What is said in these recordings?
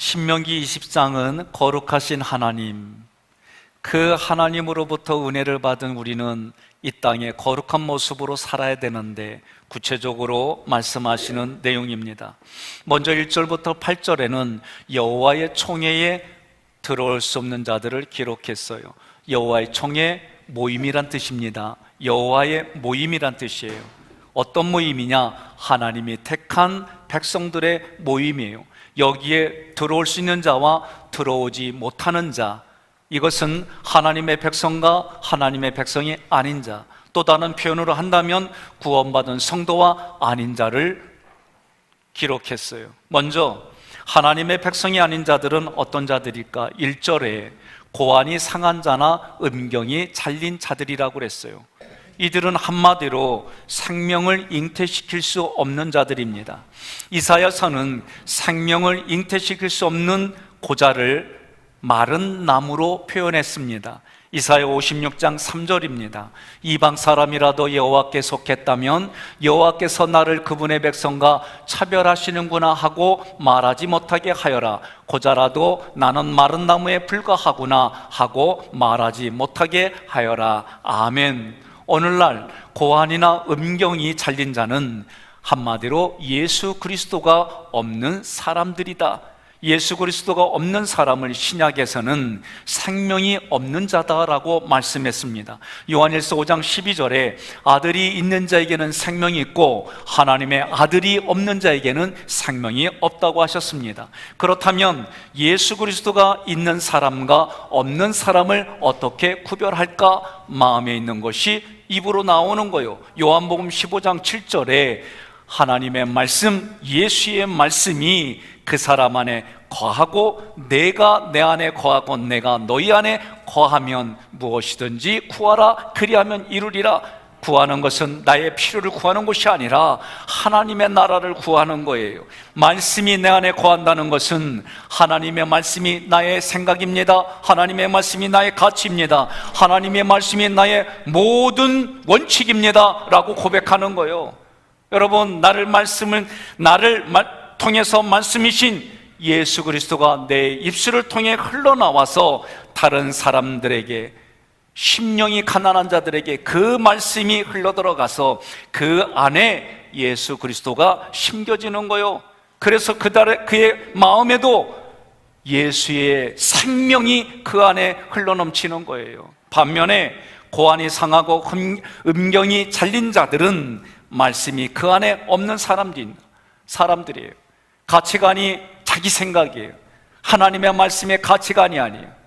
신명기 20장은 거룩하신 하나님, 그 하나님으로부터 은혜를 받은 우리는 이 땅에 거룩한 모습으로 살아야 되는데 구체적으로 말씀하시는 내용입니다. 먼저 1절부터 8절에는 여호와의 총회에 들어올 수 없는 자들을 기록했어요. 여호와의 총회, 모임이란 뜻입니다. 여호와의 모임이란 뜻이에요. 어떤 모임이냐? 하나님이 택한 백성들의 모임이에요. 여기에 들어올 수 있는 자와 들어오지 못하는 자, 이것은 하나님의 백성과 하나님의 백성이 아닌 자, 또 다른 표현으로 한다면 구원받은 성도와 아닌 자를 기록했어요. 먼저 하나님의 백성이 아닌 자들은 어떤 자들일까? 1절에 고안이 상한 자나 음경이 잘린 자들이라고 그랬어요. 이들은 한마디로 생명을 잉태시킬 수 없는 자들입니다. 이사야서는 생명을 잉태시킬 수 없는 고자를 마른 나무로 표현했습니다. 이사야 56장 3절입니다. 이방 사람이라도 여호와께 속했다면 여호와께서 나를 그분의 백성과 차별하시는구나 하고 말하지 못하게 하여라. 고자라도 나는 마른 나무에 불과하구나 하고 말하지 못하게 하여라. 아멘. 오늘날 고안이나 음경이 잘린 자는 한마디로 예수 그리스도가 없는 사람들이다. 예수 그리스도가 없는 사람을 신약에서는 생명이 없는 자다라고 말씀했습니다. 요한일서 5장 12절에 아들이 있는 자에게는 생명이 있고 하나님의 아들이 없는 자에게는 생명이 없다고 하셨습니다. 그렇다면 예수 그리스도가 있는 사람과 없는 사람을 어떻게 구별할까? 마음에 있는 것이 입으로 나오는 거예요. 요한복음 15장 7절에 하나님의 말씀, 예수의 말씀이 그 사람 안에 거하고 내가 내 안에 거하고 내가 너희 안에 거하면 무엇이든지 구하라 그리하면 이루리라. 구하는 것은 나의 필요를 구하는 것이 아니라 하나님의 나라를 구하는 거예요. 말씀이 내 안에 거한다는 것은 하나님의 말씀이 나의 생각입니다. 하나님의 말씀이 나의 가치입니다. 하나님의 말씀이 나의 모든 원칙입니다 라고 고백하는 거예요. 여러분, 나를 통해서 말씀이신 예수 그리스도가 내 입술을 통해 흘러나와서 다른 사람들에게, 심령이 가난한 자들에게 그 말씀이 흘러들어가서 그 안에 예수 그리스도가 심겨지는 거예요. 그래서 그의 마음에도 예수의 생명이 그 안에 흘러넘치는 거예요. 반면에 고안이 상하고 음경이 잘린 자들은 말씀이 그 안에 없는 사람들이에요. 가치관이 자기 생각이에요. 하나님의 말씀의 가치관이 아니에요.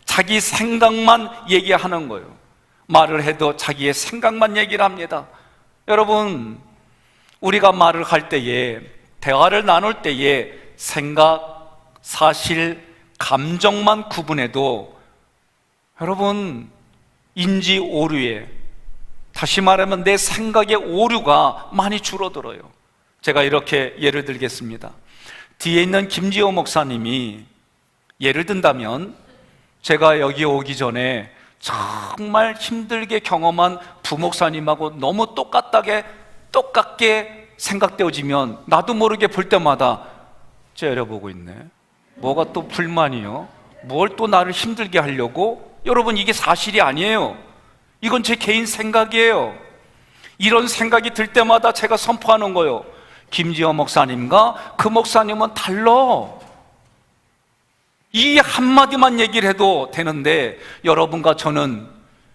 자기 생각만 얘기하는 거예요. 말을 해도 자기의 생각만 얘기를 합니다. 여러분, 우리가 말을 할 때에, 대화를 나눌 때에 생각, 사실, 감정만 구분해도 여러분, 인지 오류에, 다시 말하면 내 생각의 오류가 많이 줄어들어요. 제가 이렇게 예를 들겠습니다. 뒤에 있는 김지호 목사님이 예를 든다면, 제가 여기 오기 전에 정말 힘들게 경험한 부목사님하고 너무 똑같게 생각되어지면 나도 모르게 볼 때마다 째려보고 있네. 뭐가 또 불만이요? 뭘 또 나를 힘들게 하려고? 여러분, 이게 사실이 아니에요. 이건 제 개인 생각이에요. 이런 생각이 들 때마다 제가 선포하는 거예요. 김지호 목사님과 그 목사님은 달라. 이 한마디만 얘기를 해도 되는데 여러분과 저는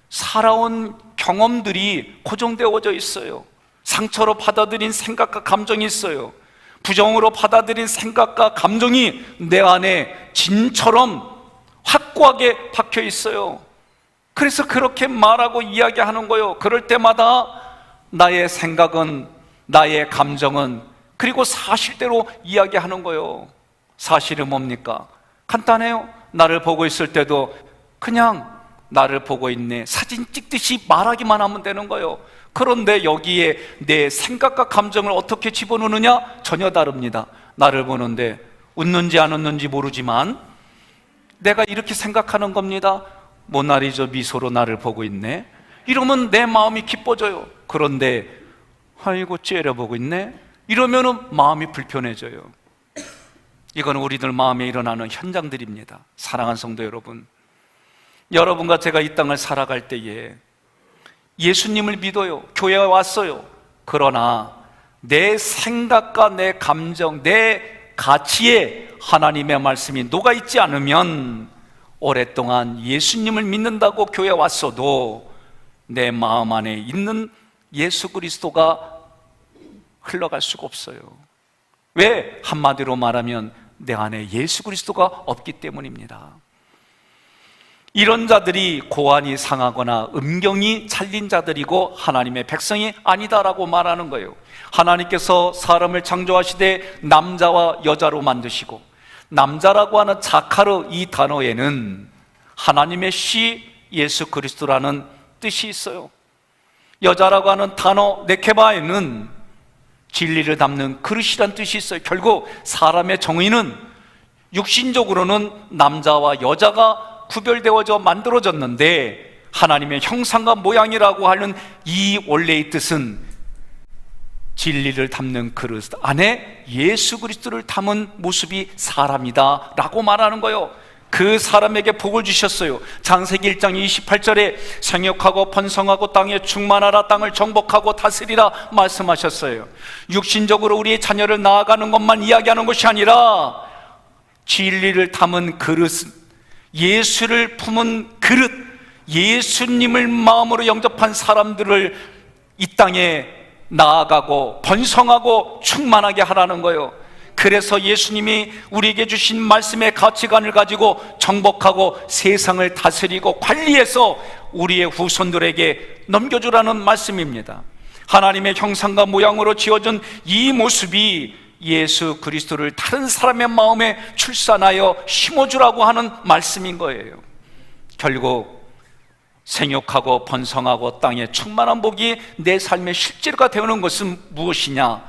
살아온 경험들이 고정되어져 있어요. 상처로 받아들인 생각과 감정이 있어요. 부정으로 받아들인 생각과 감정이 내 안에 진처럼 확고하게 박혀 있어요. 그래서 그렇게 말하고 이야기하는 거예요. 그럴 때마다 나의 생각은, 나의 감정은, 그리고 사실대로 이야기하는 거예요. 사실은 뭡니까? 간단해요. 나를 보고 있을 때도 그냥 나를 보고 있네, 사진 찍듯이 말하기만 하면 되는 거예요. 그런데 여기에 내 생각과 감정을 어떻게 집어넣느냐? 전혀 다릅니다. 나를 보는데 웃는지 안 웃는지 모르지만 내가 이렇게 생각하는 겁니다. 모나리자 미소로 나를 보고 있네. 이러면 내 마음이 기뻐져요. 그런데 아이고 째려보고 있네, 이러면 마음이 불편해져요. 이건 우리들 마음에 일어나는 현장들입니다. 사랑하는 성도 여러분, 여러분과 제가 이 땅을 살아갈 때에 예수님을 믿어요. 교회에 왔어요. 그러나 내 생각과 내 감정, 내 가치에 하나님의 말씀이 녹아있지 않으면 오랫동안 예수님을 믿는다고 교회에 왔어도 내 마음 안에 있는 예수 그리스도가 흘러갈 수가 없어요. 왜? 한마디로 말하면 내 안에 예수 그리스도가 없기 때문입니다. 이런 자들이 고안이 상하거나 음경이 찰린 자들이고 하나님의 백성이 아니다라고 말하는 거예요. 하나님께서 사람을 창조하시되 남자와 여자로 만드시고, 남자라고 하는 자카르 이 단어에는 하나님의 씨 예수 그리스도라는 뜻이 있어요. 여자라고 하는 단어 네케바에는 진리를 담는 그릇이란 뜻이 있어요. 결국 사람의 정의는 육신적으로는 남자와 여자가 구별되어져 만들어졌는데, 하나님의 형상과 모양이라고 하는 이 원래의 뜻은 진리를 담는 그릇 안에 예수 그리스도를 담은 모습이 사람이다 라고 말하는 거예요. 그 사람에게 복을 주셨어요. 창세기 1장 28절에 생육하고 번성하고 땅에 충만하라, 땅을 정복하고 다스리라 말씀하셨어요. 육신적으로 우리의 자녀를 낳아가는 것만 이야기하는 것이 아니라 진리를 담은 그릇, 예수를 품은 그릇, 예수님을 마음으로 영접한 사람들을 이 땅에 나아가고 번성하고 충만하게 하라는 거예요. 그래서 예수님이 우리에게 주신 말씀의 가치관을 가지고 정복하고 세상을 다스리고 관리해서 우리의 후손들에게 넘겨주라는 말씀입니다. 하나님의 형상과 모양으로 지어진 이 모습이 예수 그리스도를 다른 사람의 마음에 출산하여 심어주라고 하는 말씀인 거예요. 결국 생육하고 번성하고 땅에 충만한 복이 내 삶의 실제가 되는 것은 무엇이냐?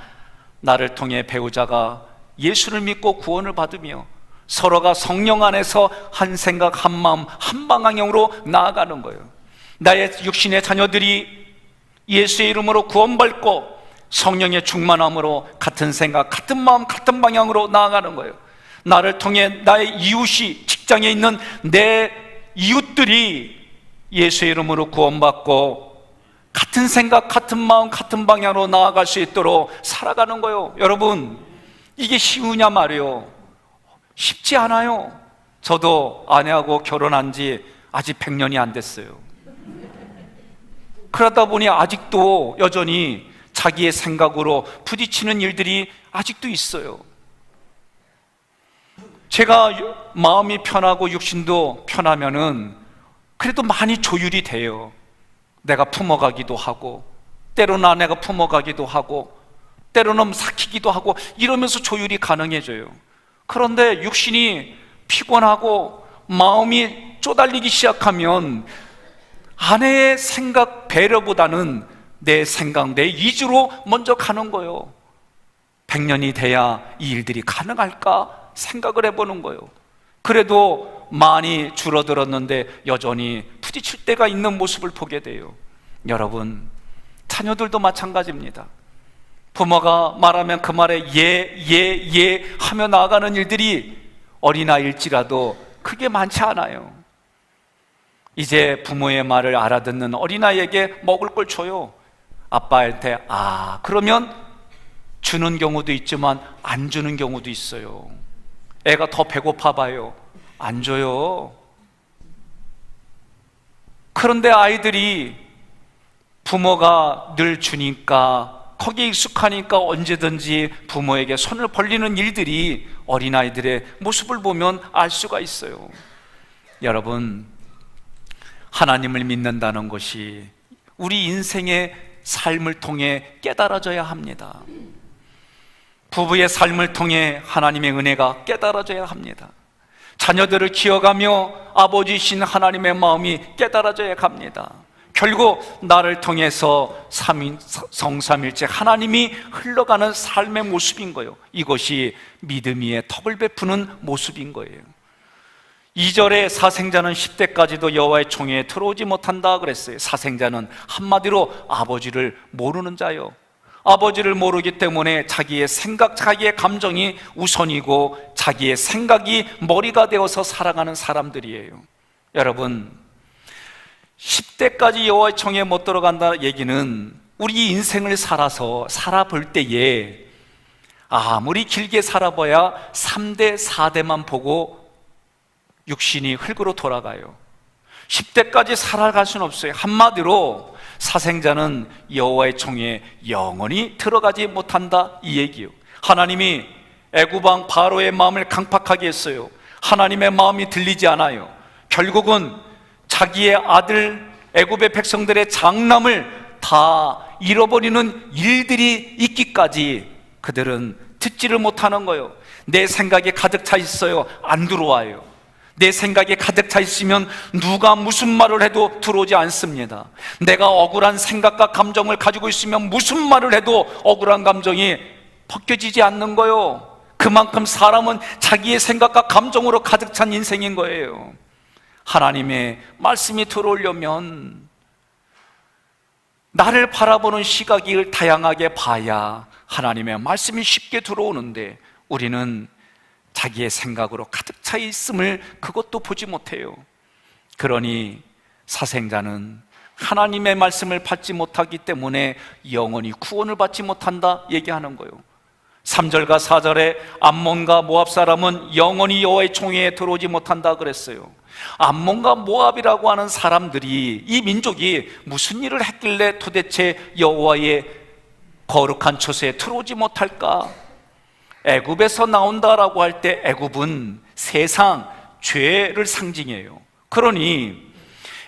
나를 통해 배우자가 예수를 믿고 구원을 받으며 서로가 성령 안에서 한 생각, 한 마음, 한 방향으로 나아가는 거예요. 나의 육신의 자녀들이 예수의 이름으로 구원받고 성령의 충만함으로 같은 생각, 같은 마음, 같은 방향으로 나아가는 거예요. 나를 통해 나의 이웃이, 직장에 있는 내 이웃들이 예수의 이름으로 구원받고 같은 생각, 같은 마음, 같은 방향으로 나아갈 수 있도록 살아가는 거예요. 여러분, 이게 쉬우냐 말이에요. 쉽지 않아요. 저도 아내하고 결혼한 지 아직 100년이 안 됐어요. 그러다 보니 아직도 여전히 자기의 생각으로 부딪히는 일들이 아직도 있어요. 제가 마음이 편하고 육신도 편하면은 그래도 많이 조율이 돼요. 내가 품어가기도 하고, 때로는 아내가 품어가기도 하고, 때로는 삭히기도 하고, 이러면서 조율이 가능해져요. 그런데 육신이 피곤하고 마음이 쪼달리기 시작하면 아내의 생각, 배려보다는 내 생각, 내 이주로 먼저 가는 거예요. 100년이 돼야 이 일들이 가능할까 생각을 해보는 거예요. 그래도 많이 줄어들었는데 여전히 부딪힐 때가 있는 모습을 보게 돼요. 여러분, 자녀들도 마찬가지입니다. 부모가 말하면 그 말에 예 하며 나아가는 일들이 어린아이일지라도 그게 많지 않아요. 이제 부모의 말을 알아듣는 어린아이에게 먹을 걸 줘요. 아빠한테 그러면 주는 경우도 있지만 안 주는 경우도 있어요. 애가 더 배고파 봐요. 안 줘요. 그런데 아이들이 부모가 늘 주니까, 거기에 익숙하니까 언제든지 부모에게 손을 벌리는 일들이 어린아이들의 모습을 보면 알 수가 있어요. 여러분, 하나님을 믿는다는 것이 우리 인생의 삶을 통해 깨달아져야 합니다. 부부의 삶을 통해 하나님의 은혜가 깨달아져야 합니다. 자녀들을 키워가며 아버지이신 하나님의 마음이 깨달아져야 합니다. 결국 나를 통해서 성삼일체 하나님이 흘러가는 삶의 모습인 거예요. 이것이 믿음 위에 덕을 베푸는 모습인 거예요. 2절에 사생자는 10대까지도 여호와의 총회에 들어오지 못한다 그랬어요. 사생자는 한마디로 아버지를 모르는 자요. 아버지를 모르기 때문에 자기의 생각, 자기의 감정이 우선이고 자기의 생각이 머리가 되어서 살아가는 사람들이에요. 여러분, 10대까지 여호와의 총회에 못 들어간다는 얘기는 우리 인생을 살아볼 때에 아무리 길게 살아봐야 3대, 4대만 보고 육신이 흙으로 돌아가요. 10대까지 살아갈 수는 없어요. 한마디로 사생자는 여호와의 총회에 영원히 들어가지 못한다, 이 얘기예요. 하나님이 애굽왕 바로의 마음을 강팍하게 했어요. 하나님의 마음이 들리지 않아요. 결국은 자기의 아들 애굽의 백성들의 장남을 다 잃어버리는 일들이 있기까지 그들은 듣지를 못하는 거예요. 내 생각에 가득 차 있어요. 안 들어와요. 내 생각에 가득 차 있으면 누가 무슨 말을 해도 들어오지 않습니다. 내가 억울한 생각과 감정을 가지고 있으면 무슨 말을 해도 억울한 감정이 벗겨지지 않는 거예요. 그만큼 사람은 자기의 생각과 감정으로 가득 찬 인생인 거예요. 하나님의 말씀이 들어오려면 나를 바라보는 시각을 다양하게 봐야 하나님의 말씀이 쉽게 들어오는데 우리는 자기의 생각으로 가득 차 있음을 그것도 보지 못해요. 그러니 사생자는 하나님의 말씀을 받지 못하기 때문에 영원히 구원을 받지 못한다 얘기하는 거예요. 3절과 4절에 암몬과 모압 사람은 영원히 여호와의 총회에 들어오지 못한다 그랬어요. 암몬과 모압이라고 하는 사람들이, 이 민족이 무슨 일을 했길래 도대체 여호와의 거룩한 처소에 들어오지 못할까? 애굽에서 나온다라고 할 때 애굽은 세상 죄를 상징해요. 그러니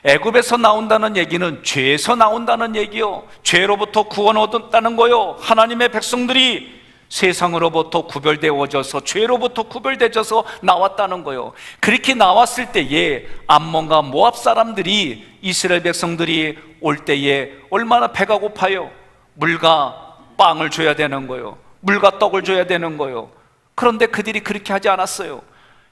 애굽에서 나온다는 얘기는 죄에서 나온다는 얘기요, 죄로부터 구원 얻었다는 거요. 하나님의 백성들이 세상으로부터 구별되어져서, 죄로부터 구별되어져서 나왔다는 거예요. 그렇게 나왔을 때에 암몬과 모압 사람들이, 이스라엘 백성들이 올 때에 얼마나 배가 고파요. 물과 빵을 줘야 되는 거예요. 물과 떡을 줘야 되는 거예요. 그런데 그들이 그렇게 하지 않았어요.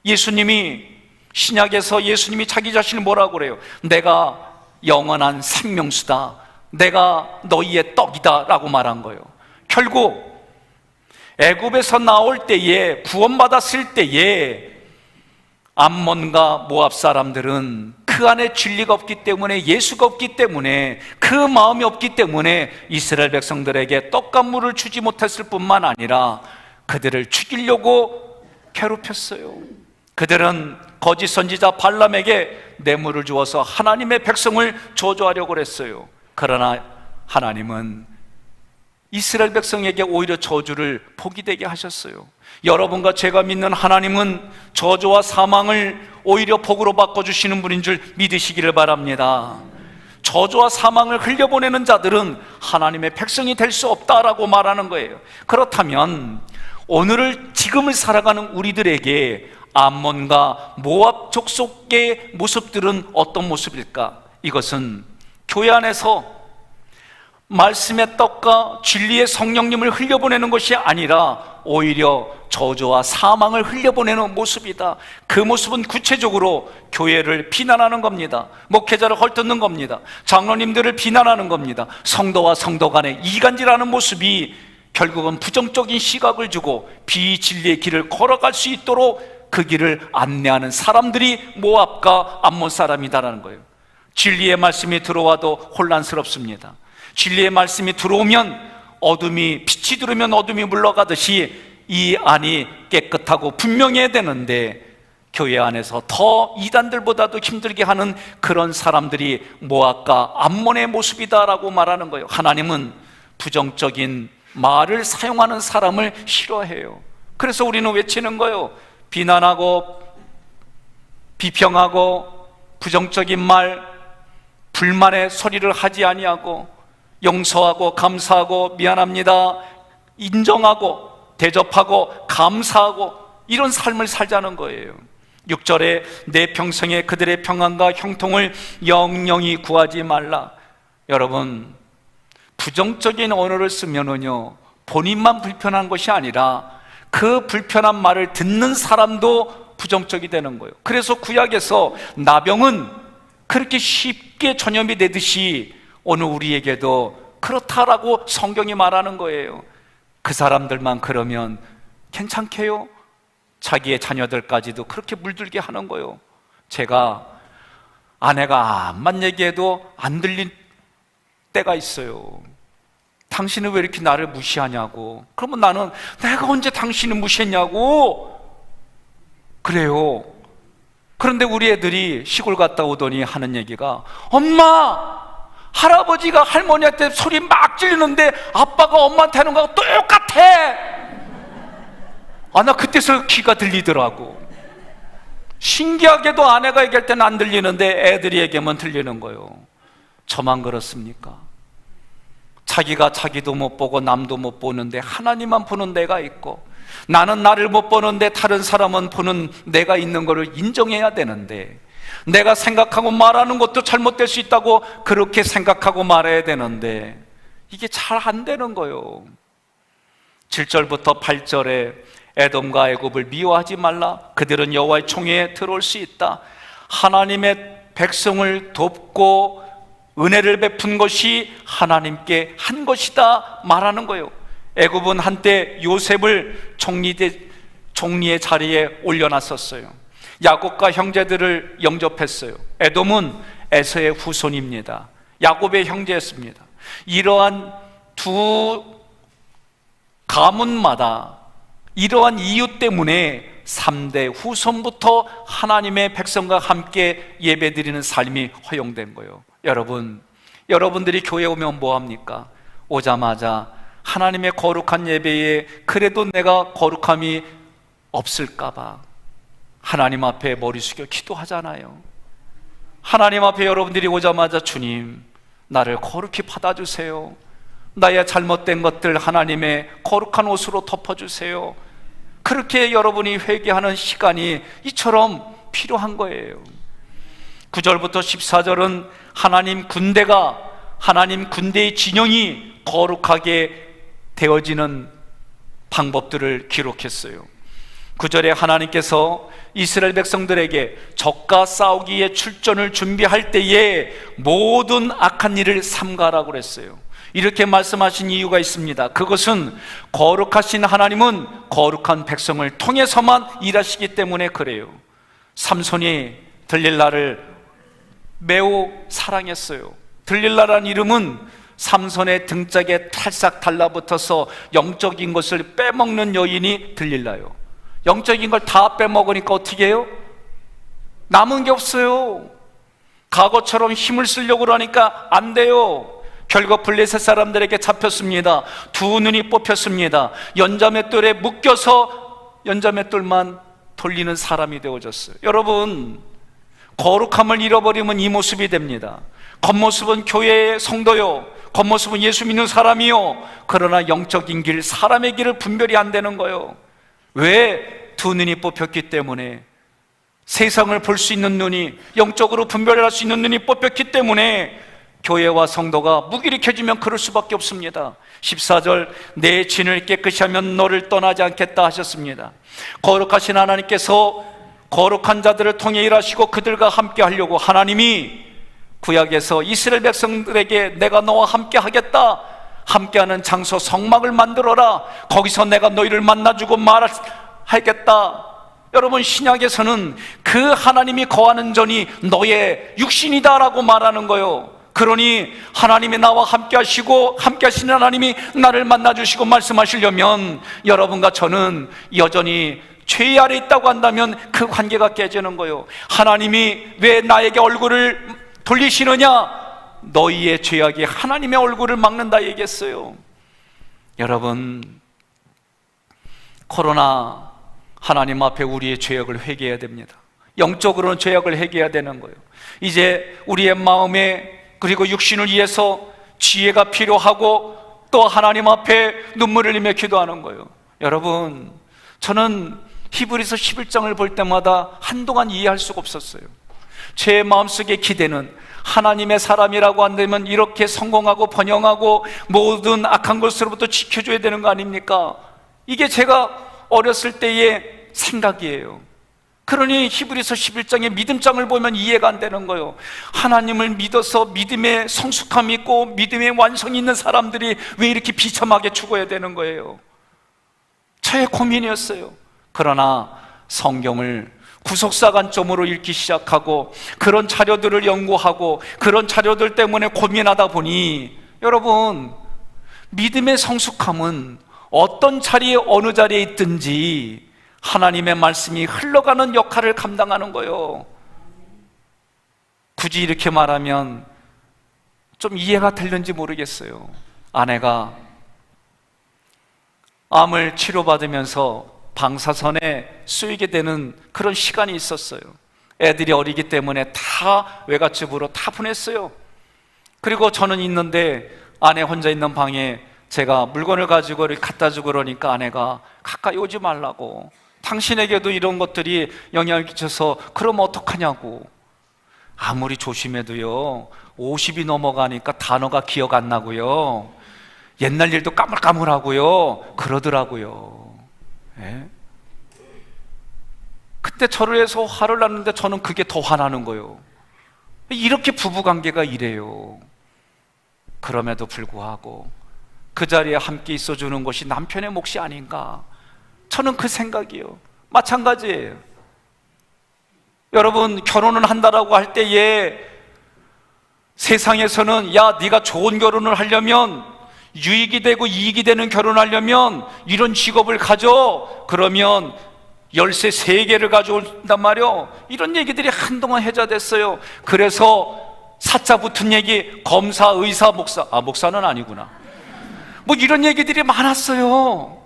예수님이, 신약에서 예수님이 자기 자신을 뭐라고 그래요? 내가 영원한 생명수다, 내가 너희의 떡이다 라고 말한 거예요. 결국 애굽에서 나올 때에, 구원받았을 때에 암몬과 모압 사람들은 그 안에 진리가 없기 때문에, 예수가 없기 때문에, 그 마음이 없기 때문에 이스라엘 백성들에게 떡과 물을 주지 못했을 뿐만 아니라 그들을 죽이려고 괴롭혔어요. 그들은 거짓 선지자 발람에게 뇌물을 주어서 하나님의 백성을 저주하려고 했어요. 그러나 하나님은 이스라엘 백성에게 오히려 저주를 복이 되게 하셨어요. 여러분과 제가 믿는 하나님은 저주와 사망을 오히려 복으로 바꿔주시는 분인 줄 믿으시기를 바랍니다. 저주와 사망을 흘려보내는 자들은 하나님의 백성이 될 수 없다라고 말하는 거예요. 그렇다면 지금을 살아가는 우리들에게 암몬과 모압 족속의 모습들은 어떤 모습일까? 이것은 교회 안에서 말씀의 떡과 진리의 성령님을 흘려보내는 것이 아니라 오히려 저주와 사망을 흘려보내는 모습이다. 그 모습은 구체적으로 교회를 비난하는 겁니다. 목회자를 헐뜯는 겁니다. 장로님들을 비난하는 겁니다. 성도와 성도 간의 이간질하는 모습이 결국은 부정적인 시각을 주고 비진리의 길을 걸어갈 수 있도록 그 길을 안내하는 사람들이 모압과 암몬 사람이다라는 거예요. 진리의 말씀이 들어와도 혼란스럽습니다. 진리의 말씀이 들어오면 빛이 들어오면 어둠이 물러가듯이 이 안이 깨끗하고 분명해야 되는데 교회 안에서 더 이단들보다도 힘들게 하는 그런 사람들이 모압과 암몬의 모습이다라고 말하는 거예요. 하나님은 부정적인 말을 사용하는 사람을 싫어해요. 그래서 우리는 외치는 거예요. 비난하고 비평하고 부정적인 말, 불만의 소리를 하지 아니하고 용서하고 감사하고 미안합니다, 인정하고 대접하고 감사하고 이런 삶을 살자는 거예요. 6절에 내 평생에 그들의 평안과 형통을 영영히 구하지 말라. 여러분, 부정적인 언어를 쓰면은요, 본인만 불편한 것이 아니라 그 불편한 말을 듣는 사람도 부정적이 되는 거예요. 그래서 구약에서 나병은 그렇게 쉽게 전염이 되듯이 오늘 우리에게도 그렇다라고 성경이 말하는 거예요. 그 사람들만 그러면 괜찮게요? 자기의 자녀들까지도 그렇게 물들게 하는 거예요. 제가 아내가 암만 얘기해도 안 들린 때가 있어요. 당신은 왜 이렇게 나를 무시하냐고. 그러면 나는 내가 언제 당신을 무시했냐고 그래요. 그런데 우리 애들이 시골 갔다 오더니 하는 얘기가, 엄마, 할아버지가 할머니한테 소리 막 지르는데 아빠가 엄마한테 하는 거하고 똑같아. 나 그때서 귀가 들리더라고. 신기하게도 아내가 얘기할 때는 안 들리는데 애들이 얘기하면 들리는 거예요. 저만 그렇습니까? 자기가 자기도 못 보고 남도 못 보는데 하나님만 보는 내가 있고, 나는 나를 못 보는데 다른 사람은 보는 내가 있는 것을 인정해야 되는데, 내가 생각하고 말하는 것도 잘못될 수 있다고 그렇게 생각하고 말해야 되는데 이게 잘 안 되는 거예요. 7절부터 8절에 에돔과 애굽을 미워하지 말라. 그들은 여호와의 총회에 들어올 수 있다. 하나님의 백성을 돕고 은혜를 베푼 것이 하나님께 한 것이다 말하는 거예요. 애굽은 한때 요셉을 총리의 자리에 올려놨었어요. 야곱과 형제들을 영접했어요. 에돔은 에서의 후손입니다. 야곱의 형제였습니다. 이러한 두 가문마다 이러한 이유 때문에 3대 후손부터 하나님의 백성과 함께 예배드리는 삶이 허용된 거예요. 여러분들이 교회에 오면 뭐합니까? 오자마자 하나님의 거룩한 예배에 그래도 내가 거룩함이 없을까봐 하나님 앞에 머리 숙여 기도하잖아요. 하나님 앞에 여러분들이 오자마자 주님, 나를 거룩히 받아주세요. 나의 잘못된 것들 하나님의 거룩한 옷으로 덮어주세요. 그렇게 여러분이 회개하는 시간이 이처럼 필요한 거예요. 9절부터 14절은 하나님 군대의 진영이 거룩하게 되어지는 방법들을 기록했어요. 9절에 하나님께서 이스라엘 백성들에게 적과 싸우기에 출전을 준비할 때에 모든 악한 일을 삼가라고 그랬어요. 이렇게 말씀하신 이유가 있습니다. 그것은 거룩하신 하나님은 거룩한 백성을 통해서만 일하시기 때문에 그래요. 삼손이 들릴라를 매우 사랑했어요. 들릴라라는 이름은 삼손의 등짝에 탈싹 달라붙어서 영적인 것을 빼먹는 여인이 들릴라요. 영적인 걸 다 빼먹으니까 어떻게 해요? 남은 게 없어요. 과거처럼 힘을 쓰려고 그러니까 안 돼요. 결국 블레셋 사람들에게 잡혔습니다. 두 눈이 뽑혔습니다. 연자맷돌에 묶여서 연자맷돌만 돌리는 사람이 되어졌어요. 여러분, 거룩함을 잃어버리면 이 모습이 됩니다. 겉모습은 교회의 성도요, 겉모습은 예수 믿는 사람이요, 그러나 영적인 길, 사람의 길을 분별이 안 되는 거예요. 왜? 두 눈이 뽑혔기 때문에. 세상을 볼 수 있는 눈이, 영적으로 분별할 수 있는 눈이 뽑혔기 때문에 교회와 성도가 무기력해지면 그럴 수밖에 없습니다. 14절, 내 진을 깨끗이 하면 너를 떠나지 않겠다 하셨습니다. 거룩하신 하나님께서 거룩한 자들을 통해 일하시고 그들과 함께 하려고 하나님이 구약에서 이스라엘 백성들에게 내가 너와 함께 하겠다, 함께하는 장소 성막을 만들어라, 거기서 내가 너희를 만나주고 말하겠다. 여러분, 신약에서는 그 하나님이 거하는 전이 너의 육신이다 라고 말하는 거예요. 그러니 하나님이 나와 함께 하시고 함께 하시는 하나님이 나를 만나주시고 말씀하시려면 여러분과 저는 여전히 죄 아래 있다고 한다면 그 관계가 깨지는 거예요. 하나님이 왜 나에게 얼굴을 돌리시느냐? 너희의 죄악이 하나님의 얼굴을 막는다 얘기했어요. 여러분, 코로나 하나님 앞에 우리의 죄악을 회개해야 됩니다. 영적으로는 죄악을 회개해야 되는 거예요. 이제 우리의 마음에 그리고 육신을 위해서 지혜가 필요하고 또 하나님 앞에 눈물을 흘리며 기도하는 거예요. 여러분, 저는 히브리서 11장을 볼 때마다 한동안 이해할 수가 없었어요. 제 마음속의 기대는 하나님의 사람이라고 한다면 이렇게 성공하고 번영하고 모든 악한 것으로부터 지켜줘야 되는 거 아닙니까? 이게 제가 어렸을 때의 생각이에요. 그러니 히브리서 11장의 믿음장을 보면 이해가 안 되는 거예요. 하나님을 믿어서 믿음의 성숙함이 있고 믿음의 완성이 있는 사람들이 왜 이렇게 비참하게 죽어야 되는 거예요? 저의 고민이었어요. 그러나 성경을 구속사 관점으로 읽기 시작하고 그런 자료들을 연구하고 그런 자료들 때문에 고민하다 보니 여러분, 믿음의 성숙함은 어떤 자리에 어느 자리에 있든지 하나님의 말씀이 흘러가는 역할을 감당하는 거예요. 굳이 이렇게 말하면 좀 이해가 될는지 모르겠어요. 아내가 암을 치료받으면서 방사선에 쏘이게 되는 그런 시간이 있었어요. 애들이 어리기 때문에 다 외갓집으로 다 보냈어요. 그리고 저는 있는데 아내 혼자 있는 방에 제가 물건을 가지고 갖다 주고 그러니까 아내가 가까이 오지 말라고, 당신에게도 이런 것들이 영향을 끼쳐서 그러면 어떡하냐고. 아무리 조심해도요 50이 넘어가니까 단어가 기억 안 나고요 옛날 일도 까물까물하고요 그러더라고요. 예? 그때 저를 해서 화를 났는데 저는 그게 더 화나는 거예요. 이렇게 부부관계가 이래요. 그럼에도 불구하고 그 자리에 함께 있어주는 것이 남편의 몫이 아닌가, 저는 그 생각이에요. 마찬가지예요. 여러분, 결혼을 한다라고 할 때에 세상에서는 야, 네가 좋은 결혼을 하려면, 유익이 되고 이익이 되는 결혼을 하려면 이런 직업을 가져, 그러면 열쇠 3개를 가져온단 말이요. 이런 얘기들이 한동안 회자됐어요. 그래서 사자 붙은 얘기, 검사, 의사, 목사, 목사는 아니구나, 뭐 이런 얘기들이 많았어요.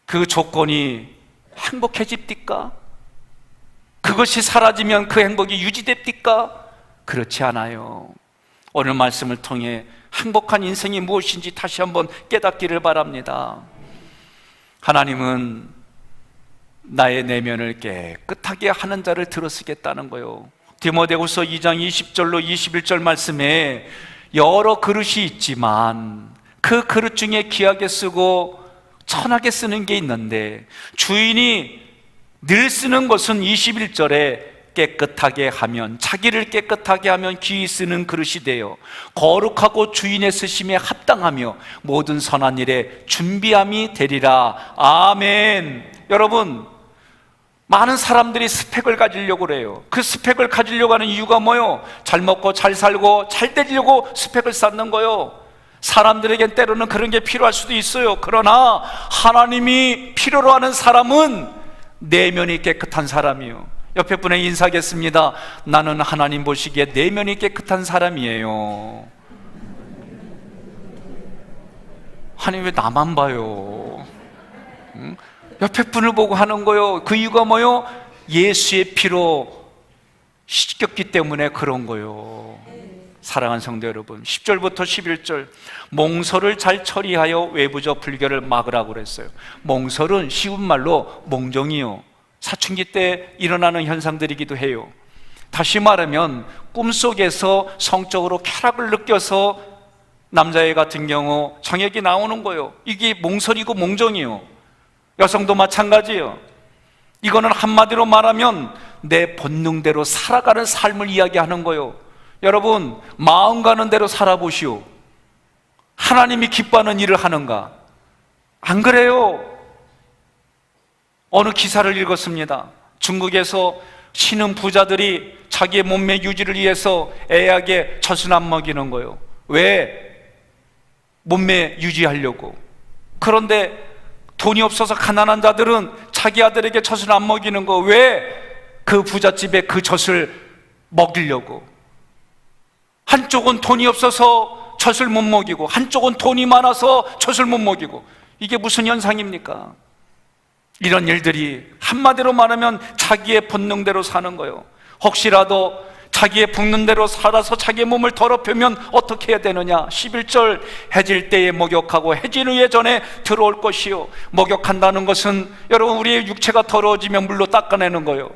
그 조건이 행복해집니까? 그것이 사라지면 그 행복이 유지됩니까? 그렇지 않아요. 오늘 말씀을 통해 행복한 인생이 무엇인지 다시 한번 깨닫기를 바랍니다. 하나님은 나의 내면을 깨끗하게 하는 자를 들어쓰겠다는 거예요. 디모데후서 2장 20절로 21절 말씀에 여러 그릇이 있지만 그 그릇 중에 귀하게 쓰고 천하게 쓰는 게 있는데 주인이 늘 쓰는 것은 21절에 깨끗하게 하면, 자기를 깨끗하게 하면 귀히 쓰는 그릇이 되어 거룩하고 주인의 쓰심에 합당하며 모든 선한 일에 준비함이 되리라. 아멘. 여러분, 많은 사람들이 스펙을 가지려고 그래요. 그 스펙을 가지려고 하는 이유가 뭐예요? 잘 먹고 잘 살고 잘 되려고 스펙을 쌓는 거예요. 사람들에겐 때로는 그런 게 필요할 수도 있어요. 그러나 하나님이 필요로 하는 사람은 내면이 깨끗한 사람이에요. 옆에 분에 인사하겠습니다. 나는 하나님 보시기에 내면이 깨끗한 사람이에요. 아니, 왜 나만 봐요? 응? 옆에 분을 보고 하는 거요. 그 이유가 뭐요? 예수의 피로 씻겼기 때문에 그런 거요. 사랑하는 성도 여러분, 10절부터 11절, 몽설을 잘 처리하여 외부적 불결을 막으라고 그랬어요. 몽설은 쉬운 말로 몽정이요, 사춘기 때 일어나는 현상들이기도 해요. 다시 말하면 꿈속에서 성적으로 쾌락을 느껴서 남자애 같은 경우 정액이 나오는 거예요. 이게 몽설이고 몽정이요. 여성도 마찬가지예요. 이거는 한마디로 말하면 내 본능대로 살아가는 삶을 이야기하는 거예요. 여러분, 마음 가는 대로 살아보시오. 하나님이 기뻐하는 일을 하는가? 안 그래요? 어느 기사를 읽었습니다. 중국에서 신흥 부자들이 자기의 몸매 유지를 위해서 애에게 젖은 안 먹이는 거예요. 왜? 몸매 유지하려고. 그런데 돈이 없어서 가난한 자들은 자기 아들에게 젖을 안 먹이는 거. 왜? 그 부잣집에 그 젖을 먹이려고. 한쪽은 돈이 없어서 젖을 못 먹이고 한쪽은 돈이 많아서 젖을 못 먹이고. 이게 무슨 현상입니까? 이런 일들이 한마디로 말하면 자기의 본능대로 사는 거예요. 혹시라도 자기의 본능대로 살아서 자기의 몸을 더럽히면 어떻게 해야 되느냐? 11절, 해질 때에 목욕하고 해진 후에 전에 들어올 것이요. 목욕한다는 것은 여러분, 우리의 육체가 더러워지면 물로 닦아내는 거예요.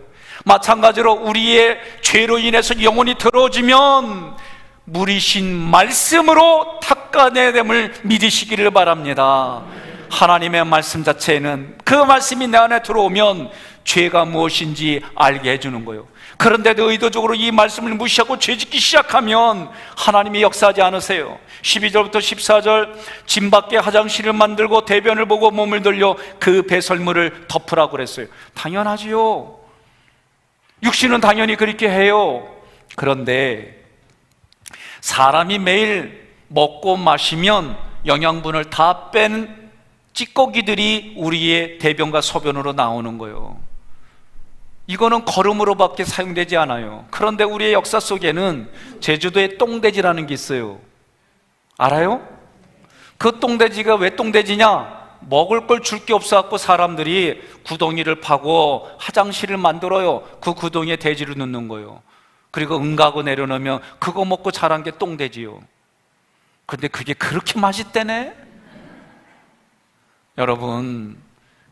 마찬가지로 우리의 죄로 인해서 영혼이 더러워지면 물이신 말씀으로 닦아내됨을 믿으시기를 바랍니다. 하나님의 말씀 자체에는 그 말씀이 내 안에 들어오면 죄가 무엇인지 알게 해주는 거예요. 그런데도 의도적으로 이 말씀을 무시하고 죄짓기 시작하면 하나님이 역사하지 않으세요. 12절부터 14절, 진 밖에 화장실을 만들고 대변을 보고 몸을 돌려 그 배설물을 덮으라고 그랬어요. 당연하지요. 육신은 당연히 그렇게 해요. 그런데 사람이 매일 먹고 마시면 영양분을 다 뺀 찌꺼기들이 우리의 대변과 소변으로 나오는 거예요. 이거는 거름으로밖에 사용되지 않아요. 그런데 우리의 역사 속에는 제주도에 똥돼지라는 게 있어요. 알아요? 그 똥돼지가 왜 똥돼지냐? 먹을 걸 줄 게 없어갖고 사람들이 구덩이를 파고 화장실을 만들어요. 그 구덩이에 돼지를 넣는 거예요. 그리고 응가고 내려놓으면 그거 먹고 자란 게 똥돼지요. 근데 그게 그렇게 맛있대네? 여러분,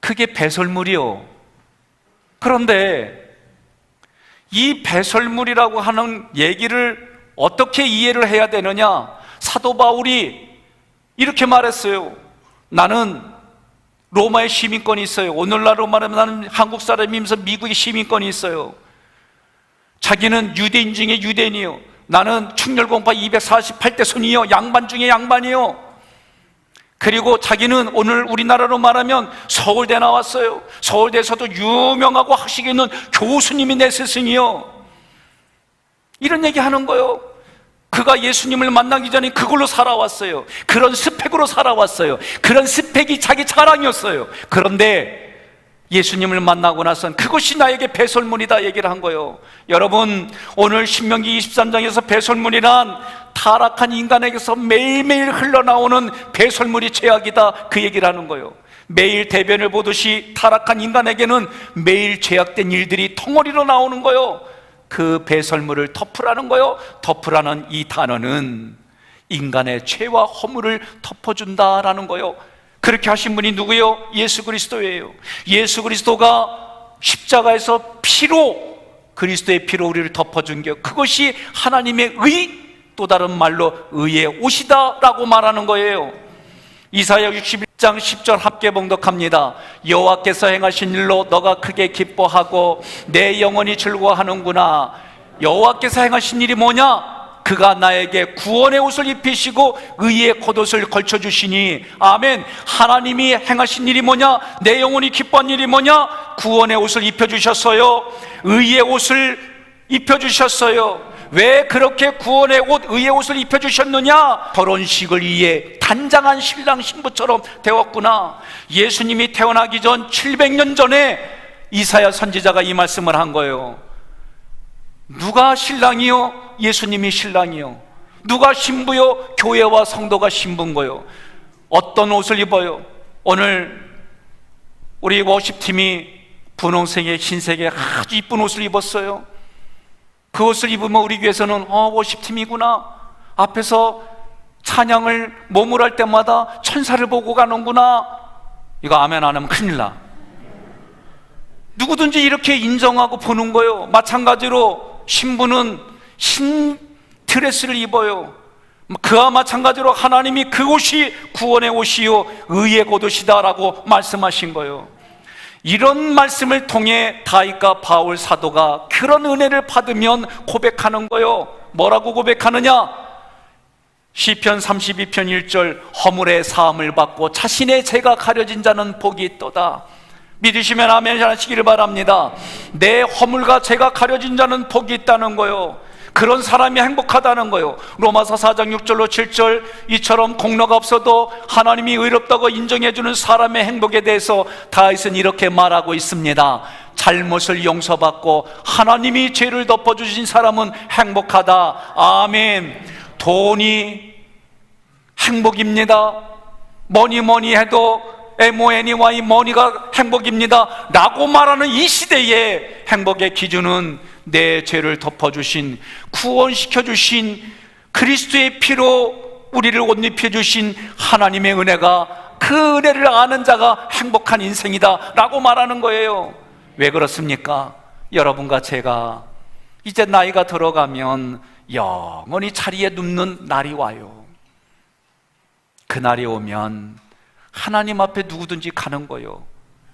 그게 배설물이요. 그런데 이 배설물이라고 하는 얘기를 어떻게 이해를 해야 되느냐? 사도 바울이 이렇게 말했어요. 나는 로마의 시민권이 있어요. 오늘날로 말하면 나는 한국 사람이면서 미국의 시민권이 있어요. 자기는 유대인 중에 유대인이요. 나는 충렬공파 248대 손이요. 양반 중에 양반이요. 그리고 자기는 오늘 우리나라로 말하면 서울대 나왔어요. 서울대에서도 유명하고 학식 있는 교수님이 내 스승이요. 이런 얘기 하는 거예요. 그가 예수님을 만나기 전에 그걸로 살아왔어요. 그런 스펙으로 살아왔어요. 그런 스펙이 자기 자랑이었어요. 그런데 예수님을 만나고 나선 그것이 나에게 배설물이다 얘기를 한 거예요. 여러분, 오늘 신명기 23장에서 배설물이란 타락한 인간에게서 매일매일 흘러나오는 배설물이 죄악이다 그 얘기를 하는 거예요. 매일 대변을 보듯이 타락한 인간에게는 매일 죄악된 일들이 덩어리로 나오는 거예요. 그 배설물을 덮으라는 거예요. 덮으라는 이 단어는 인간의 죄와 허물을 덮어준다라는 거예요. 그렇게 하신 분이 누구예요? 예수 그리스도예요. 예수 그리스도가 십자가에서 피로, 그리스도의 피로 우리를 덮어준 게 그것이 하나님의 의, 또 다른 말로 의의 옷이다라고 말하는 거예요. 이사야 61장 10절 함께 봉독합니다. 여호와께서 행하신 일로 너가 크게 기뻐하고 내 영혼이 즐거워하는구나. 여호와께서 행하신 일이 뭐냐? 그가 나에게 구원의 옷을 입히시고 의의 겉옷을 걸쳐주시니. 아멘. 하나님이 행하신 일이 뭐냐? 내 영혼이 기뻐한 일이 뭐냐? 구원의 옷을 입혀주셨어요. 의의 옷을 입혀주셨어요. 왜 그렇게 구원의 옷, 의의 옷을 입혀주셨느냐? 결혼식을 위해 단장한 신랑 신부처럼 되었구나. 예수님이 태어나기 전 700년 전에 이사야 선지자가 이 말씀을 한 거예요. 누가 신랑이요? 예수님이 신랑이요. 누가 신부요? 교회와 성도가 신부인 거요. 어떤 옷을 입어요? 오늘 우리 워십팀이 분홍색의 흰색의 아주 이쁜 옷을 입었어요. 그 옷을 입으면 우리 교회에서는 워십팀이구나, 앞에서 찬양을 몸을 할 때마다 천사를 보고 가는구나. 이거 아멘 안 하면 큰일 나. 누구든지 이렇게 인정하고 보는 거예요. 마찬가지로 신부는 흰 드레스를 입어요. 그와 마찬가지로 하나님이 그 옷이 구원의 옷이요 의의 겉옷이다라고 말씀하신 거예요. 이런 말씀을 통해 다윗과 바울 사도가 그런 은혜를 받으면 고백하는 거예요. 뭐라고 고백하느냐? 시편 32편 1절, 허물의 사함을 받고 자신의 죄가 가려진 자는 복이 있도다. 믿으시면 아멘 하시기를 바랍니다. 내 허물과 죄가 가려진 자는 복이 있다는 거예요. 그런 사람이 행복하다는 거예요. 로마서 4장 6절로 7절, 이처럼 공로가 없어도 하나님이 의롭다고 인정해주는 사람의 행복에 대해서 다윗은 이렇게 말하고 있습니다. 잘못을 용서받고 하나님이 죄를 덮어주신 사람은 행복하다. 아멘. 돈이 행복입니다. 뭐니 해도 MONEY 머니가 행복입니다 라고 말하는 이 시대의 행복의 기준은 내 죄를 덮어주신, 구원시켜주신, 그리스도의 피로 우리를 옷 입혀주신 하나님의 은혜가, 그 은혜를 아는 자가 행복한 인생이다 라고 말하는 거예요. 왜 그렇습니까? 여러분과 제가 이제 나이가 들어가면 영원히 자리에 눕는 날이 와요. 그 날이 오면 하나님 앞에 누구든지 가는 거예요.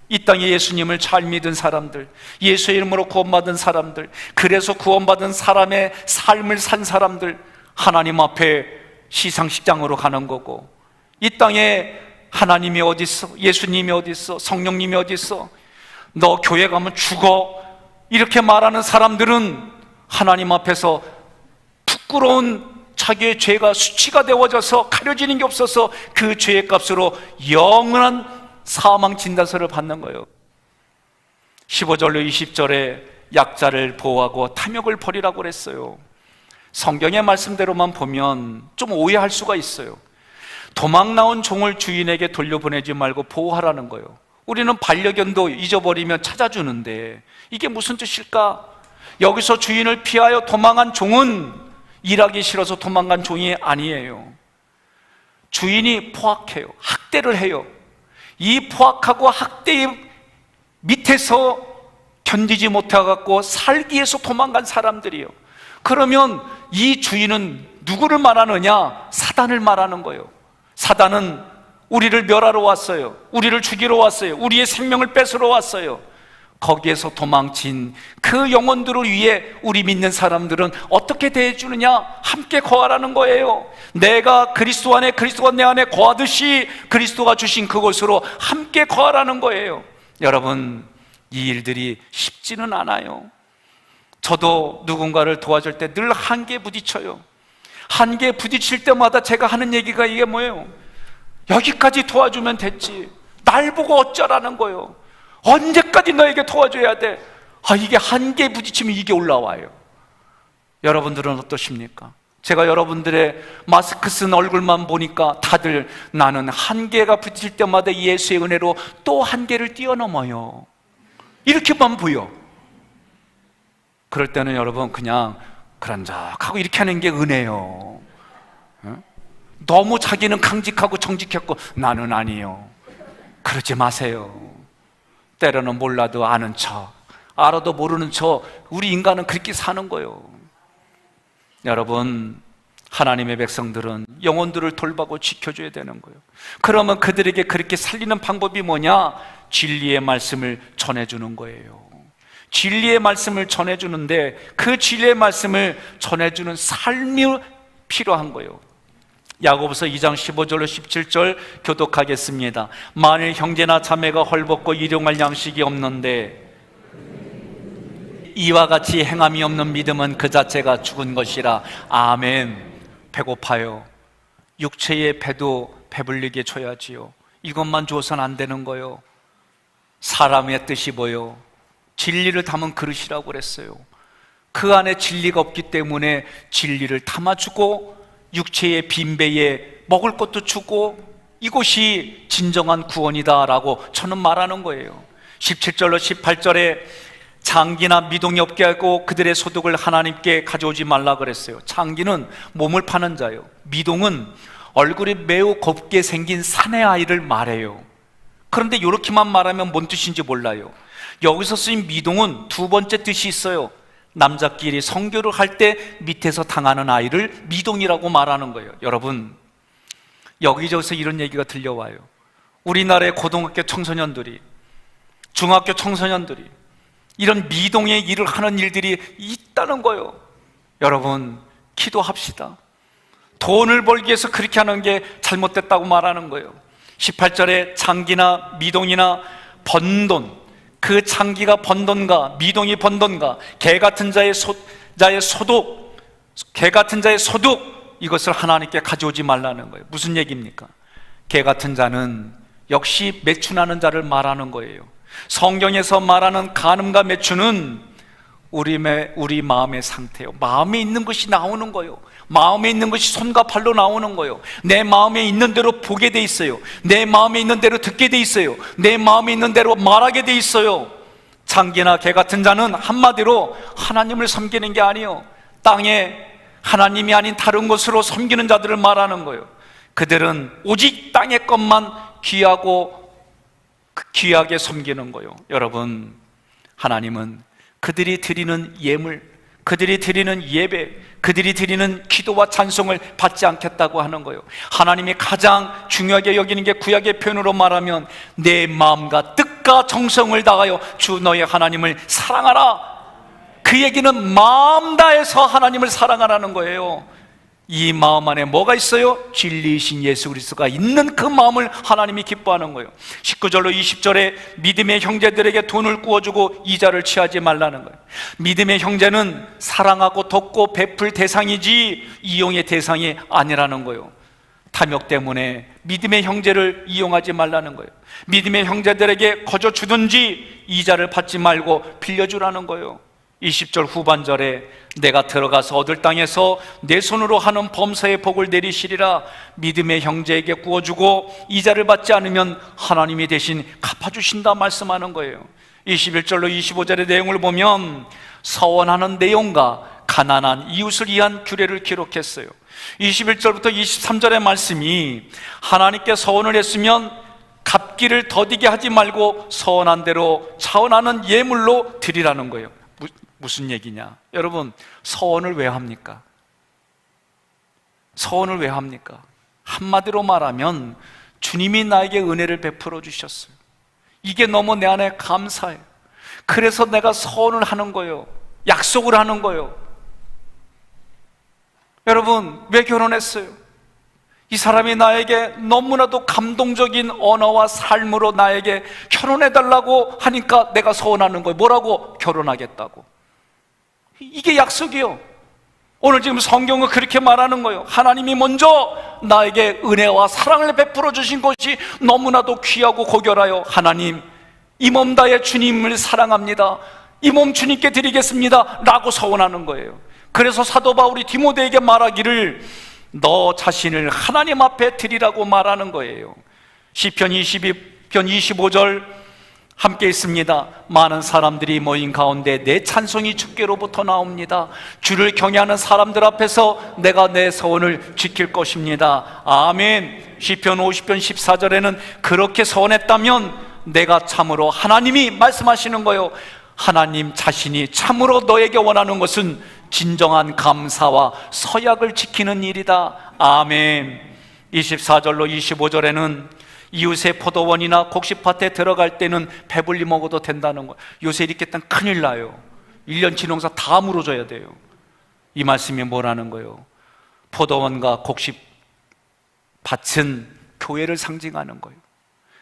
이 땅에 예수님을 잘 믿은 사람들, 예수의 이름으로 구원받은 사람들, 그래서 구원받은 사람의 삶을 산 사람들, 하나님 앞에 시상식장으로 가는 거고, 이 땅에 하나님이 어디 있어? 예수님이 어디 있어? 성령님이 어디 있어? 너 교회 가면 죽어. 이렇게 말하는 사람들은 하나님 앞에서 부끄러운 자기의 죄가 수치가 되어져서 가려지는 게 없어서 그 죄의 값으로 영원한 사망 진단서를 받는 거예요. 15절로 20절에 약자를 보호하고 탐욕을 버리라고 그랬어요. 성경의 말씀대로만 보면 좀 오해할 수가 있어요. 도망 나온 종을 주인에게 돌려보내지 말고 보호하라는 거예요. 우리는 반려견도 잊어버리면 찾아주는데 이게 무슨 뜻일까? 여기서 주인을 피하여 도망한 종은 일하기 싫어서 도망간 종이 아니에요. 주인이 포악해요. 학대를 해요. 이 포악하고 학대의 밑에서 견디지 못해갖고 살기 위해서 도망간 사람들이에요. 그러면 이 주인은 누구를 말하느냐? 사단을 말하는 거예요. 사단은 우리를 멸하러 왔어요. 우리를 죽이러 왔어요. 우리의 생명을 뺏으러 왔어요. 거기에서 도망친 그 영혼들을 위해 우리 믿는 사람들은 어떻게 대해주느냐? 함께 거하라는 거예요. 내가 그리스도 안에, 그리스도가 내 안에 거하듯이 그리스도가 주신 그곳으로 함께 거하라는 거예요. 여러분, 이 일들이 쉽지는 않아요. 저도 누군가를 도와줄 때 늘 한계에 부딪혀요. 한계에 부딪힐 때마다 제가 하는 얘기가 이게 뭐예요? 여기까지 도와주면 됐지, 날 보고 어쩌라는 거예요. 언제까지 너에게 도와줘야 돼? 이게 한계에 부딪히면 이게 올라와요. 여러분들은 어떠십니까? 제가 여러분들의 마스크 쓴 얼굴만 보니까 다들 나는 한계가 부딪힐 때마다 예수의 은혜로 또 한계를 뛰어넘어요, 이렇게만 보여. 그럴 때는 여러분 그냥 그런적하고 이렇게 하는 게 은혜요. 너무 자기는 강직하고 정직했고 나는 아니요, 그러지 마세요. 때로는 몰라도 아는 척, 알아도 모르는 척, 우리 인간은 그렇게 사는 거예요. 여러분, 하나님의 백성들은 영혼들을 돌보고 지켜줘야 되는 거예요. 그러면 그들에게 그렇게 살리는 방법이 뭐냐? 진리의 말씀을 전해주는 거예요. 진리의 말씀을 전해주는데 그 진리의 말씀을 전해주는 삶이 필요한 거예요. 야고보서 2장 15절로 17절 교독하겠습니다. 만일 형제나 자매가 헐벗고 일용할 양식이 없는데 이와 같이 행함이 없는 믿음은 그 자체가 죽은 것이라. 아멘. 배고파요. 육체의 배도 배불리게 줘야지요. 이것만 줘서는 안 되는 거요. 사람의 뜻이 뭐요? 진리를 담은 그릇이라고 그랬어요. 그 안에 진리가 없기 때문에 진리를 담아주고 육체의 빈배에 먹을 것도 주고, 이것이 진정한 구원이다라고 저는 말하는 거예요. 17절로 18절에 장기나 미동이 없게 하고 그들의 소득을 하나님께 가져오지 말라 그랬어요. 장기는 몸을 파는 자요, 미동은 얼굴이 매우 곱게 생긴 사내 아이를 말해요. 그런데 이렇게만 말하면 뭔 뜻인지 몰라요. 여기서 쓰인 미동은 두 번째 뜻이 있어요. 남자끼리 성교를 할 때 밑에서 당하는 아이를 미동이라고 말하는 거예요. 여러분, 여기저기서 이런 얘기가 들려와요. 우리나라의 고등학교 청소년들이, 중학교 청소년들이 이런 미동의 일을 하는 일들이 있다는 거예요. 여러분, 기도합시다. 돈을 벌기 위해서 그렇게 하는 게 잘못됐다고 말하는 거예요. 18절에 장기나 미동이나 번돈, 그 장기가 번돈가 미동이 번돈가 개 같은 자의 소득, 개 같은 자의 소득, 이것을 하나님께 가져오지 말라는 거예요. 무슨 얘기입니까? 개 같은 자는 역시 매춘하는 자를 말하는 거예요. 성경에서 말하는 간음과 매춘은 우리 마음의 상태예요. 마음에 있는 것이 나오는 거예요. 마음에 있는 것이 손과 발로 나오는 거예요. 내 마음에 있는 대로 보게 돼 있어요. 내 마음에 있는 대로 듣게 돼 있어요. 내 마음에 있는 대로 말하게 돼 있어요. 장기나 개 같은 자는 한마디로 하나님을 섬기는 게 아니에요. 땅에 하나님이 아닌 다른 것으로 섬기는 자들을 말하는 거예요. 그들은 오직 땅의 것만 귀하게 섬기는 거예요. 여러분, 하나님은 그들이 드리는 예물, 그들이 드리는 예배, 그들이 드리는 기도와 찬송을 받지 않겠다고 하는 거예요. 하나님이 가장 중요하게 여기는 게 구약의 표현으로 말하면 내 마음과 뜻과 정성을 다하여 주 너의 하나님을 사랑하라. 그 얘기는 마음 다해서 하나님을 사랑하라는 거예요. 이 마음 안에 뭐가 있어요? 진리이신 예수 그리스도가 있는 그 마음을 하나님이 기뻐하는 거예요. 19절로 20절에 믿음의 형제들에게 돈을 구워주고 이자를 취하지 말라는 거예요. 믿음의 형제는 사랑하고 돕고 베풀 대상이지 이용의 대상이 아니라는 거예요. 탐욕 때문에 믿음의 형제를 이용하지 말라는 거예요. 믿음의 형제들에게 거저 주든지 이자를 받지 말고 빌려주라는 거예요. 20절 후반절에 내가 들어가서 얻을 땅에서 내 손으로 하는 범사의 복을 내리시리라. 믿음의 형제에게 구워주고 이자를 받지 않으면 하나님이 대신 갚아주신다 말씀하는 거예요. 21절로 25절의 내용을 보면 서원하는 내용과 가난한 이웃을 위한 규례를 기록했어요. 21절부터 23절의 말씀이 하나님께 서원을 했으면 갚기를 더디게 하지 말고 서원한 대로 차원하는 예물로 드리라는 거예요. 무슨 얘기냐? 여러분, 서원을 왜 합니까? 서원을 왜 합니까? 한마디로 말하면 주님이 나에게 은혜를 베풀어 주셨어요. 이게 너무 내 안에 감사해요. 그래서 내가 서원을 하는 거예요. 약속을 하는 거예요. 여러분, 왜 결혼했어요? 이 사람이 나에게 너무나도 감동적인 언어와 삶으로 나에게 결혼해달라고 하니까 내가 서원하는 거예요. 뭐라고? 결혼하겠다고. 이게 약속이요. 오늘 지금 성경은 그렇게 말하는 거예요. 하나님이 먼저 나에게 은혜와 사랑을 베풀어 주신 것이 너무나도 귀하고 고결하여 하나님, 이 몸 다해 주님을 사랑합니다, 이 몸 주님께 드리겠습니다 라고 서원하는 거예요. 그래서 사도 바울이 디모데에게 말하기를 너 자신을 하나님 앞에 드리라고 말하는 거예요. 시편 22편 25절 함께 있습니다. 많은 사람들이 모인 가운데 내 찬송이 주께로부터 나옵니다. 주를 경외하는 사람들 앞에서 내가 내 서원을 지킬 것입니다. 아멘. 시편 50편 14절에는 그렇게 서원했다면 내가 참으로, 하나님이 말씀하시는 거예요. 하나님 자신이 참으로 너에게 원하는 것은 진정한 감사와 서약을 지키는 일이다. 아멘. 24절로 25절에는 이웃의 포도원이나 곡식밭에 들어갈 때는 배불리 먹어도 된다는 거예요. 요새 이렇게 딱 큰일 나요. 1년치 농사 다 물어줘야 돼요. 이 말씀이 뭐라는 거예요? 포도원과 곡식밭은 교회를 상징하는 거예요.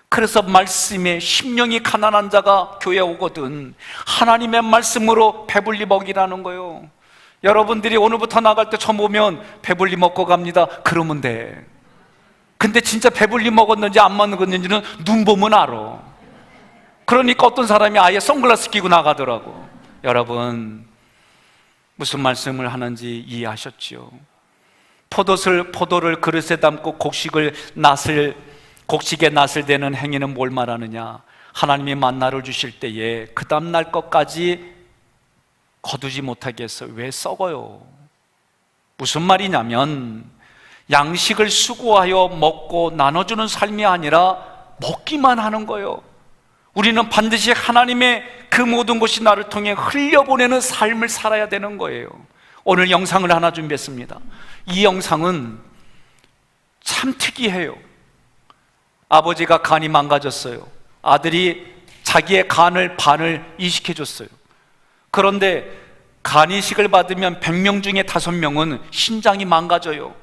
그래서 말씀에 심령이 가난한 자가 교회에 오거든 하나님의 말씀으로 배불리 먹이라는 거예요. 여러분들이 오늘부터 나갈 때 처음 보면 배불리 먹고 갑니다 그러면 돼. 근데 진짜 배불리 먹었는지 안 먹었는지는 눈 보면 알아. 그러니까 어떤 사람이 아예 선글라스 끼고 나가더라고. 여러분, 무슨 말씀을 하는지 이해하셨죠? 포도를 그릇에 담고 곡식에 낫을 대는 행위는 뭘 말하느냐? 하나님이 만나를 주실 때에 그 다음날 것까지 거두지 못하게 해서 왜 썩어요? 무슨 말이냐면 양식을 수고하여 먹고 나눠주는 삶이 아니라 먹기만 하는 거예요. 우리는 반드시 하나님의 그 모든 것이 나를 통해 흘려보내는 삶을 살아야 되는 거예요. 오늘 영상을 하나 준비했습니다. 이 영상은 참 특이해요. 아버지가 간이 망가졌어요. 아들이 자기의 간을 반을 이식해줬어요. 그런데 간 이식을 받으면 100명 중에 5명은 신장이 망가져요.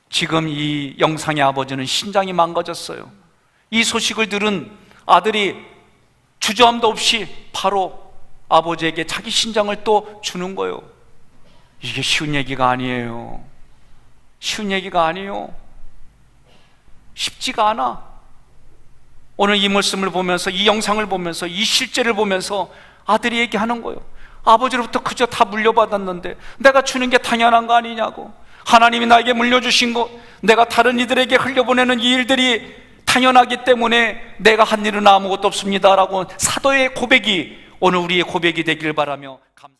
지금 이 영상의 아버지는 신장이 망가졌어요. 이 소식을 들은 아들이 주저함도 없이 바로 아버지에게 자기 신장을 또 주는 거예요. 이게 쉬운 얘기가 아니에요. 쉬운 얘기가 아니에요. 쉽지가 않아. 오늘 이 말씀을 보면서, 이 영상을 보면서, 이 실제를 보면서 아들이 얘기하는 거예요. 아버지로부터 그저 다 물려받았는데 내가 주는 게 당연한 거 아니냐고. 하나님이 나에게 물려주신 것, 내가 다른 이들에게 흘려보내는 이 일들이 당연하기 때문에 내가 한 일은 아무것도 없습니다라고 사도의 고백이 오늘 우리의 고백이 되길 바라며 감사합니다.